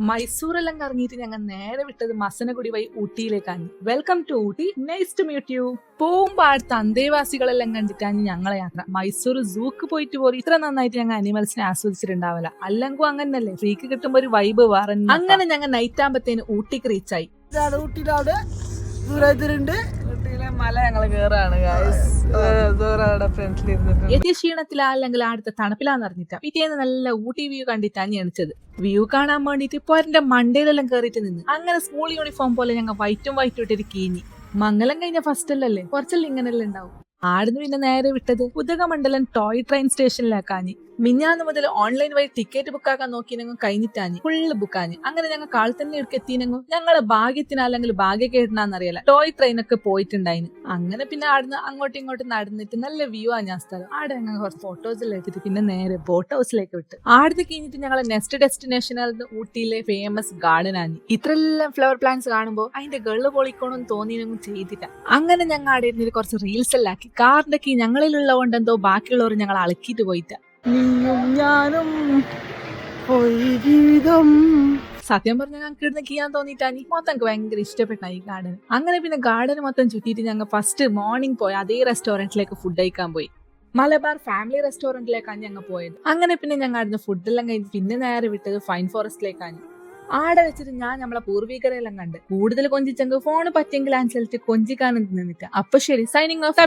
മൈസൂരെല്ലാം കറങ്ങിയിട്ട് ഞങ്ങൾ നേരെ വിട്ടത് മസനഗുഡി വഴി ഊട്ടിയിലേക്കാണ്. Welcome to Ooty, nice to meet you. പോകുമ്പോ അടുത്ത അന്തേവാസികളെല്ലാം കണ്ടിട്ടാണ് ഞങ്ങളെ യാത്ര. മൈസൂർ സൂക്ക് പോയിട്ട് പോലും ഇത്ര നന്നായിട്ട് ഞങ്ങൾ അനിമൽസിനെ ആസ്വദിച്ചിട്ടുണ്ടാവില്ല. അല്ലെങ്കിൽ അങ്ങനല്ലേ, ഫ്രീക്ക് കിട്ടുമ്പോ ഒരു വൈബ് വേറെ. അങ്ങനെ ഞങ്ങൾ നൈറ്റ് ആകുമ്പത്തേന് ഊട്ടിക്ക് റീച്ചായി. ഊട്ടിയിലാണ് ദൂരത്തിലുണ്ട്. ഊട്ടിയിലെ മല ഞങ്ങൾ കേറാണ്. എത്തിയ ക്ഷീണത്തിലല്ലെങ്കിൽ അടുത്ത തണുപ്പിലാന്ന് അറിഞ്ഞിട്ടാ പിറ്റേന്ന് നല്ല ഊട്ടി വ്യൂ കണ്ടിട്ടാണ് എണിച്ചത്. വ്യൂ കാണാൻ വേണ്ടിട്ട് പോരന്റെ മണ്ടയിലെല്ലാം കേറിയിട്ട് നിന്ന്. അങ്ങനെ സ്കൂൾ യൂണിഫോം പോലെ ഞങ്ങൾ വൈറ്റും ഇട്ടിട്ട് കീഞ്ഞി. മംഗലം കഴിഞ്ഞ ഫസ്റ്റ് അല്ലല്ലേ, കുറച്ചെല്ലാം ഇങ്ങനെല്ലാം ഉണ്ടാവും. ആടുന്ന് പിന്നെ നേരെ വിട്ടത് ഉദകമണ്ഡലം ടോയ് ട്രെയിൻ സ്റ്റേഷനിലേക്കാഞ്ഞ്. മിഞ്ഞാന്ന് മുതൽ ഓൺലൈൻ വഴി ടിക്കറ്റ് ബുക്കാക്കാൻ നോക്കിനെങ്കും കഴിഞ്ഞിട്ടാഞ്ഞ് ഫുള്ള് ബുക്കാഞ്ഞ്. അങ്ങനെ ഞങ്ങൾ കാൾ തന്നെ എടുക്കെത്തിനെങ്കും ഞങ്ങളെ ഭാഗ്യത്തിനല്ലെങ്കിൽ ഭാഗ്യക്കേട്ടനാന്നറിയില്ല ടോയ് ട്രെയിനൊക്കെ പോയിട്ടുണ്ടായിന്. അങ്ങനെ പിന്നെ ആടുന്ന് അങ്ങോട്ടും ഇങ്ങോട്ടും നടന്നിട്ട് നല്ല വ്യൂ ആ ഞാൻ സ്ഥലം. ആടെ ഞങ്ങൾ കുറച്ച് ഫോട്ടോസ് എല്ലാം എടുത്തിട്ട് പിന്നെ നേരെ ബോട്ട് ഹൗസിലേക്ക് വിട്ട്. ആടുന്ന് കഴിഞ്ഞിട്ട് ഞങ്ങളെ നെക്സ്റ്റ് ഡെസ്റ്റിനേഷൻ ആയിരുന്നു ഊട്ടിയിലെ ഫേമസ് ഗാർഡൻ ആണ്. ഇത്രയെല്ലാം ഫ്ലവർ പ്ലാന്റ്സ് കാണുമ്പോൾ അതിന്റെ ഗള്ള് പൊളിക്കണമെന്ന് തോന്നിയെങ്കിലും ചെയ്തില്ല. അങ്ങനെ ഞങ്ങൾ ആടെ ഇരുന്നിട്ട് കുറച്ച് റീൽസ് എല്ലാം ആക്കി. കാറിന്റെ കീ ഞങ്ങളിലുള്ള കൊണ്ടെന്തോ ബാക്കിയുള്ളവർ ഞങ്ങൾ അളക്കിയിട്ട് പോയിട്ട. ഞാനും ജീവിതം സത്യം പറഞ്ഞാൽ ഞങ്ങൾക്ക് ഇടുന്ന കീയാൻ തോന്നിയിട്ടാണ് മൊത്തം എനിക്ക് ഭയങ്കര ഇഷ്ടപ്പെട്ട ഈ ഗാർഡൻ. അങ്ങനെ പിന്നെ ഗാർഡൻ മൊത്തം ചുറ്റിയിട്ട് ഞങ്ങൾ ഫസ്റ്റ് മോർണിംഗ് പോയി അതേ റെസ്റ്റോറന്റിലേക്ക് ഫുഡ് കഴിക്കാൻ പോയി. മലബാർ ഫാമിലി റെസ്റ്റോറന്റിലേക്കാണ് ഞങ്ങൾ പോയത്. അങ്ങനെ പിന്നെ ഞങ്ങൾ അവിടുന്ന് ഫുഡെല്ലാം കഴിഞ്ഞ് പിന്നെ നേരെ വിട്ടത് ഫൈൻ ഫോറസ്റ്റിലേക്കാണ്. ആടെ വെച്ചിട്ട് ഞാൻ നമ്മളെ പൂർവികരെല്ലാം കണ്ട് കൂടുതൽ കൊഞ്ചിച്ചെങ്കിൽ ഫോണ് പറ്റിയെങ്കിൽ അനുസരിച്ച് കൊഞ്ചിക്കാനും നിന്നിട്ട്. അപ്പൊ ശരി, സൈനിങ് ഓഫ്.